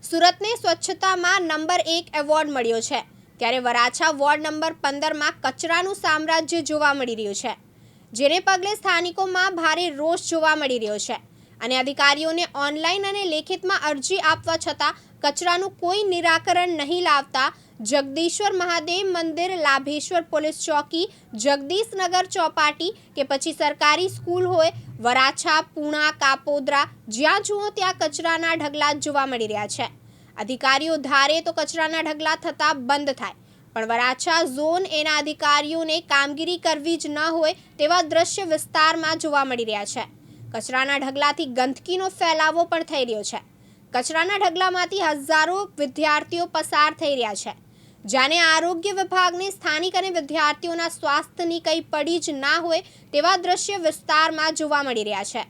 સુરતને સ્વચ્છતામાં number 1 award મળ્યો છે, ત્યારે વરાછા વોર્ડ નંબર 15માં કચરાનું સામ્રાજ્ય જોવા મળી રહ્યું છે, જેને પગલે સ્થાનિકોમાં ભારે રોષ જોવા મળી રહ્યો છે અને અધિકારીઓને ઓનલાઈન અને લેખિતમાં અરજી આપવા છતાં કચરાનું કોઈ નિરાકરણ નહીં લાવતા જગદીશ્વર મહાદેવ મંદિર, લાભેશ્વર પોલીસ ચોકી, જગદીશનગર ચોપાટી કે પછી સરકારી સ્કૂલ હોય, વરાછા, પૂણા, કાપોદ્રા, જ્યાં જુઓ ત્યાં કચરાના ઢગલા જોવા મળી રહ્યા છે। અધિકારીઓ ધારે તો કચરાના ઢગલા થતા બંધ થાય, પણ વરાછા ઝોન એના અધિકારીઓને કામગીરી કરવી જ ન હોય તેવા દ્રશ્ય વિસ્તારમાં જોવા મળી રહ્યા છે। કચરાના ઢગલાથી ગંદકીનો ફેલાવો પણ થઈ રહ્યો છે। કચરાના ઢગલામાંથી હજારો વિદ્યાર્થીઓ પસાર થઈ રહ્યા છે, જાણે આરોગ્ય વિભાગને સ્થાનિક અને વિદ્યાર્થીઓના સ્વાસ્થ્યની કંઈ પડી જ ના હોય તેવા દ્રશ્ય વિસ્તારમાં જોવા મળી રહ્યા છે।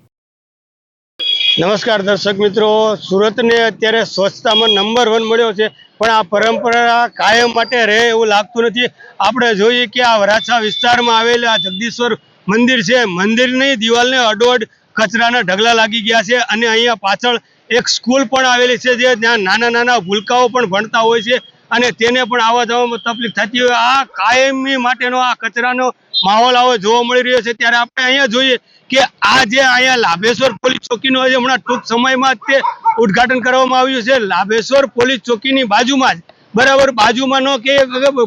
નમસ્કાર દર્શક મિત્રો, સુરતને અત્યારે સ્વચ્છતામાં નંબર 1 મળ્યો છે, પણ આ પરંપરા કાયમ માટે રહે એવું લાગતું નથી। આપણે જોઈએ કે આ વરાછા વિસ્તારમાં આવેલા આ જગદીશ્વર મંદિર છે, મંદિરની દિવાલને અડોઅડ કચરાના ઢગલા લાગી ગયા છે અને અહીંયા પાછળ એક સ્કૂલ પણ આવેલી છે, જે ત્યાં નાના નાના ભૂલકાઓ પણ ભણતા હોય છે અને તેને પણ આવવા જવામાં તકલીફ થતી હોય। આ કાયમી માટેનો આ કચરાનો માહોલ આવો જોવા મળી રહ્યો છે, ત્યારે આપણે અહીંયા જોઈએ કે આ જે અહીંયા લાભેશ્વર પોલીસ ચોકીનો હમણાં ટૂંક સમયમાં જ તે ઉદ્ઘાટન કરવામાં આવ્યું છે। લાભેશ્વર પોલીસ ચોકીની બાજુમાં જ, બરાબર બાજુમાં નો કે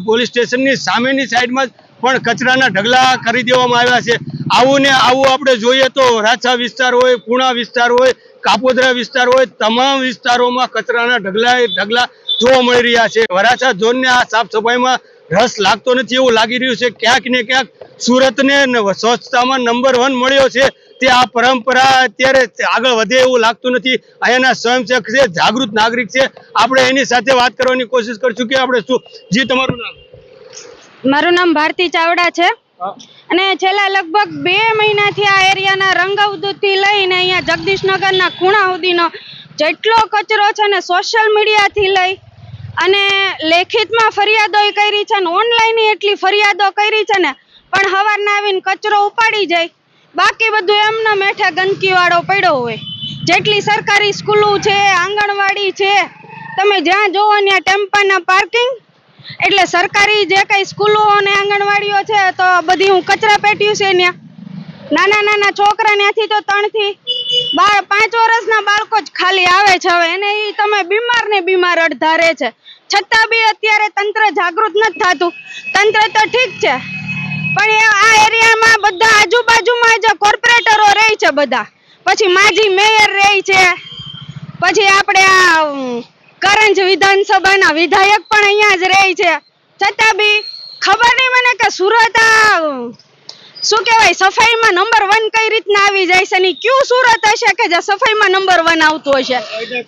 પોલીસ સ્ટેશનની સામેની સાઈડમાં જ પણ કચરાના ઢગલા કરી દેવામાં આવ્યા છે। આવું ને આવું આપણે જોઈએ તો વરાછા વિસ્તાર હોય, પૂણા વિસ્તાર હોય, કાપોદ્રા વિસ્તાર હોય, તમામ વિસ્તારોમાં કચરાના ઢગલા જોવા મળી રહ્યા છે। વરાછા ઝોનને આ સાફ સફાઈમાં રસ લાગતો નથી એવું લાગી રહ્યું છે। ક્યાંક ને ક્યાંક સુરતને સ્વચ્છતામાં નંબર 1 મળ્યો છે, તે આ પરંપરા અત્યારે આગળ વધે એવું લાગતું નથી। અહીંયાના સ્વયંસેવક છે, જાગૃત નાગરિક છે, આપણે એની સાથે વાત કરવાની કોશિશ કરશું કે આપણે શું જી તમારું નામ? મારું નામ ભારતી ચાવડા છે અને છેલ્લા લગભગ 2 મહિનાથી આ એરિયાના રંગવદુથી લઈને અહીંયા જગદીશનગરના ખૂણા સુધીનો જેટલો કચરો છે ને સોશિયલ મીડિયાથી લઈ અને લેખિતમાં ફરિયાદો કરી છે ને ઓનલાઈન એટલી ફરિયાદો કરી છે ને, પણ સવારના આવીને કચરો ઉપાડી જાય, બાકી બધું એમના મેઠે ગંદકીવાળો પડ્યો હોય। જેટલી સરકારી સ્કૂલો છે, આંગણવાડી છે, તમે જ્યાં જોવો ત્યાં ટેમ્પાના પાર્કિંગ, એટલે સરકારી જે કઈ સ્કૂલો અને આંગણવાડીઓ છે તો બધી હું કચરા પેટ્યું છે ત્યાં નાના નાના છોકરા ત્યાંથી તો 3 થી 5 વર્ષના બાળકો જ ખાલી આવે છે। હવે એને એ તમે બીમાર ને બીમાર અડધારે છે, છતાં બી અત્યારે તંત્ર જાગૃત નથી થતું। તંત્ર તો ઠીક છે, પણ આ એરિયામાં બધા આજુબાજુમાં જે કોર્પોરેટરો રહે છે, બધા પછી માજી મેયર રહે છે, પછી આપણે આ કરંજ વિધાનસભાના વિધાયક પણ અહીંયા જ રહે છે, છતાં બી ખબર નહીં મને કે સુરત આ શું કહેવાય સફાઈમાં નંબર 1 કઈ રીતના આવી જાય છે, ને ક્યું સુરત હશે કે જે સફાઈમાં નંબર 1 આવતું હશે।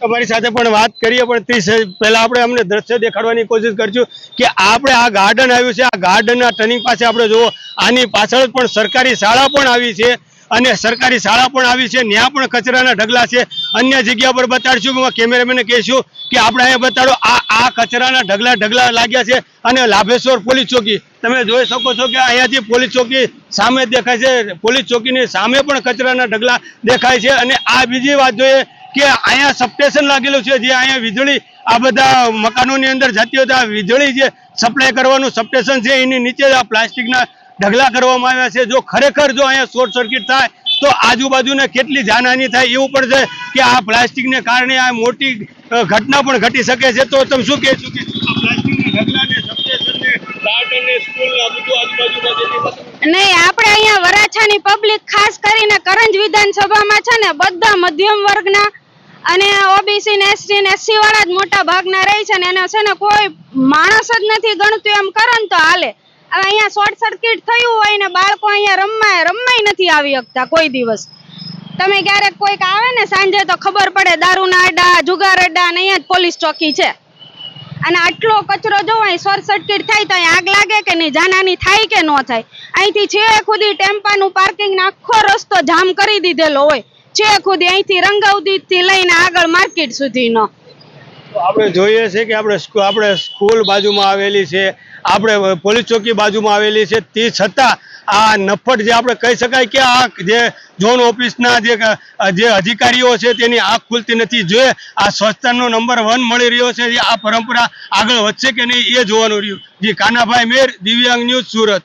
તમારી સાથે પણ વાત કરીએ, પણ તે પહેલા આપણે અમને દ્રશ્ય દેખાડવાની કોશિશ કરશું કે આપણે આ ગાર્ડન આવ્યું છે, આ ગાર્ડનના ટર્નિંગ પાસે આપણે જુઓ, આની પાછળ પણ સરકારી શાળા પણ આવી છે અને સરકારી શાળા પણ આવી છે, ત્યાં પણ કચરાના ઢગલા છે। અન્ય જગ્યા પર બતાડશું, કેમેરામેનને કહીશું કે આપણે અહીંયા બતાડો, આ કચરાના ઢગલા લાગ્યા છે અને લાભેશ્વર પોલીસ ચોકી તમે જોઈ શકો છો કે અહીંયાથી પોલીસ ચોકી સામે દેખાય છે, પોલીસ ચોકીની સામે પણ કચરાના ઢગલા દેખાય છે। અને આ બીજી વાત જોઈએ કે અહીંયા સબસ્ટેશન લાગેલું છે, જે અહીંયા વીજળી આ બધા મકાનોની અંદર જતી હોય તો આ વીજળી જે સપ્લાય કરવાનું સબસ્ટેશન છે, એની નીચે આ પ્લાસ્ટિકના ઢગલા કરવામાં આવ્યા છે। જો ખરેખર જો અહીંયા શોર્ટ સર્કિટ થાય તો આજુબાજુને કેટલી જાનહાની થાય એવું પણ છે કે આ પ્લાસ્ટિકને કારણે આ મોટી ઘટના પણ ઘટી શકે છે। તો તમે શું કહેશો કે આ પ્લાસ્ટિકના ઢગલાને સબસ્ટેશનને ગાર્ડનને સ્કૂલ આ બધું આજુબાજુમાં નહીં, આપણે અહીંયા વરાછાની પબ્લિક ખાસ કરીને કરંજ વિધાનસભામાં છે ને બધા મધ્યમ વર્ગના અને ઓબીસી ને એસટી ને એસસી વાળા જ મોટા ભાગના રહે છે ને એને છે ને કોઈ માણસ જ નથી ગણતું એમ કરે ને તો હાલે। અહીંયા શોર્ટ સર્કિટ થયું હોય ને બાળકો અહીંયા રમાય નથી આવી શકતા કોઈ દિવસ। તમે ક્યારેક કોઈક આવે ને સાંજે તો ખબર પડે દારૂના અડ્ડા, જુગાર અડ્ડા અને અહીંયા જ પોલીસ ચોકી છે, અને આટલો કચરો જોવાય શોર્ટ સર્કિટ થાય તો અહીંયા આગ લાગે કે નહીં, જાનહાની થાય કે ન થાય। અહીંથી છેક સુધી ટેમ્પાનું પાર્કિંગ આખો રસ્તો જામ કરી દીધેલો હોય, છેક સુધી અહીંથી રંગાવદીથી લઈને આગળ માર્કેટ સુધીનો। આપણે જોઈએ છે કે આપણે સ્કૂલ બાજુમાં આવેલી છે, આપણે પોલીસ ચોકી બાજુમાં આવેલી છે, તે છતાં આ નફટ જે આપણે કહી શકાય કે આ જે ઝોન ઓફિસના જે અધિકારીઓ છે તેની આંખ ખુલતી નથી. જે આ સ્વચ્છતાનો નંબર 1 મળી રહ્યો છે, આ પરંપરા આગળ વધશે કે નહીં એ જોવાનું રહ્યું. જી કાનાભાઈ મેર, દિવ્યાંગ ન્યૂઝ, સુરત.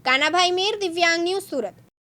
કાનાભાઈ મેર, દિવ્યાંગ ન્યૂઝ, સુરત.